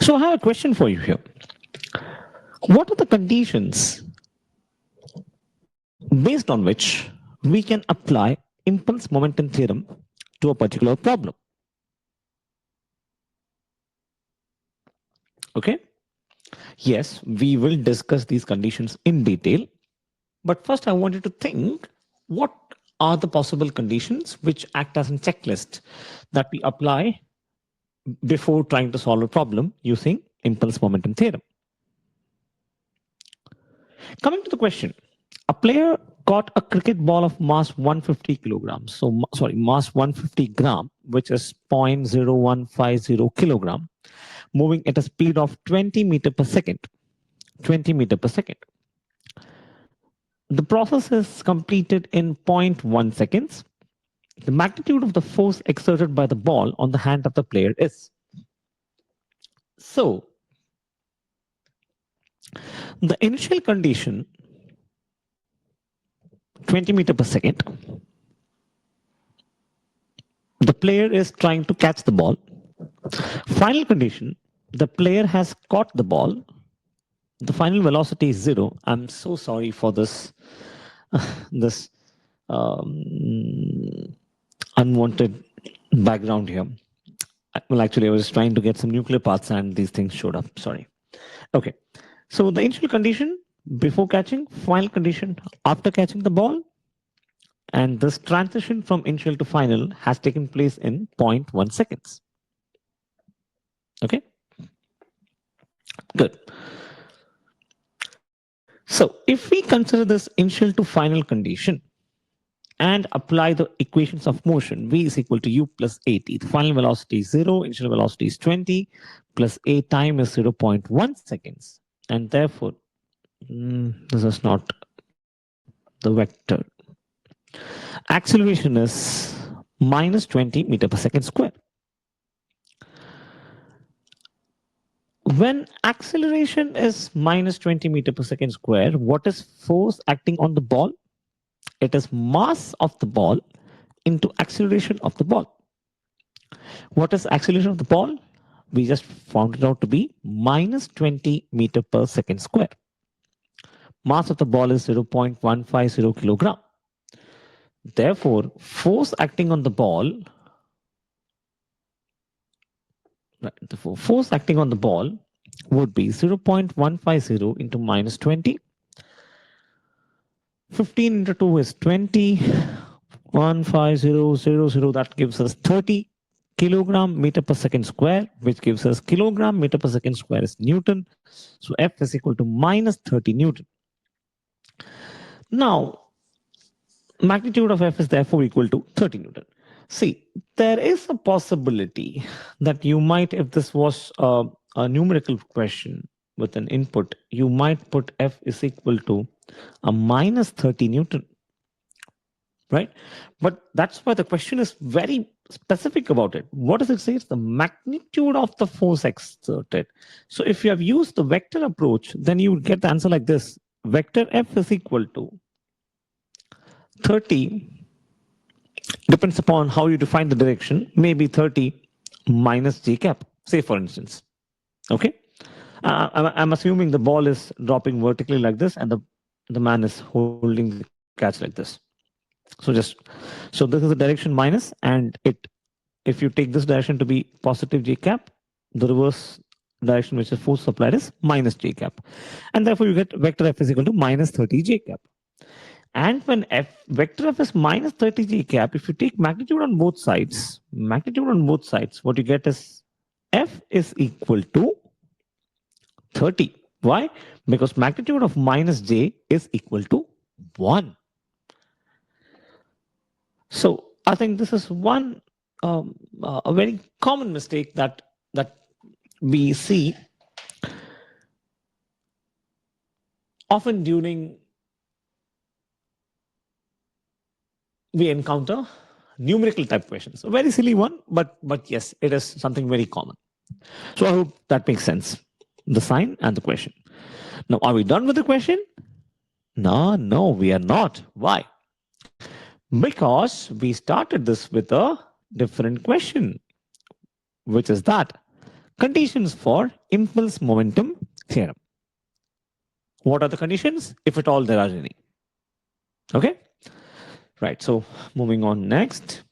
So I have a question for you here. What are the conditions based on which we can apply impulse momentum theorem to a particular problem? Okay. Yes, we will discuss these conditions in detail. But first, I want you to think what are the possible conditions which act as a checklist that we apply before trying to solve a problem using impulse momentum theorem. Coming to the question, a player caught a cricket ball of mass 150 kilograms. So, sorry, mass 150 gram, which is 0.0150 kilogram, moving at a speed of 20 meter per second. 20 meter per second. The process is completed in zero point 0.1 seconds. The magnitude of the force exerted by the ball on the hand of the player is. So, the initial condition 20 meter per second. The player is trying to catch the ball. Final condition, the player has caught the ball. The final velocity is 0. I'm so sorry for this this unwanted background here. Well, actually, I was trying to get some nuclear parts and these things showed up. Sorry. Okay. So the initial condition before catching, final condition after catching the ball, and this transition from initial to final has taken place in 0.1 seconds. Okay. Good. So if we consider this initial to final condition and apply the equations of motion, v is equal to u plus at. The final velocity is 0, initial velocity is 20, plus a time is 0.1 seconds. And therefore, this is not the vector. Acceleration is minus 20 meter per second square. When acceleration is minus 20 meter per second square, what is force acting on the ball? It is mass of the ball into acceleration of the ball. What is acceleration of the ball? We just found it out to be minus 20 meter per second square. Mass of the ball is 0.150 kilogram. Therefore, force acting on the ball, force acting on the ball would be 0.150 into minus 20. 15 into 2 is 20. 15000, that gives us 30 kilogram meter per second square, which gives us kilogram meter per second square is Newton. So F is equal to minus 30 Newton. Now, magnitude of F is therefore equal to 30 Newton. See, there is a possibility that you might, if this was a numerical question with an input, you might put F is equal to a minus 30 Newton. Right? But that's why the question is very specific about it. What does it say? It's the magnitude of the force exerted. So if you have used the vector approach, then you would get the answer like this. Vector F is equal to 30, depends upon how you define the direction, maybe 30 minus j cap, say for instance. Okay? I'm assuming the ball is dropping vertically like this and the man is holding the catch like this. So this is the direction minus, and if you take this direction to be positive j cap, the reverse direction which is force applied is minus j cap, and therefore you get vector F is equal to minus 30 j cap. And when vector F is minus 30 j cap, if you take magnitude on both sides, what you get is F is equal to 30. Why? Because magnitude of minus j is equal to 1. So I think this is one a very common mistake that we see often during we encounter numerical type questions. A very silly one, but yes, it is something very common. So I hope that makes sense. The sign and the question. Now, are we done with the question? No, we are not. Why? Because we started this with a different question, which is that Conditions for impulse momentum theorem. What are the conditions, if at all there are any? Okay, right. So moving on next.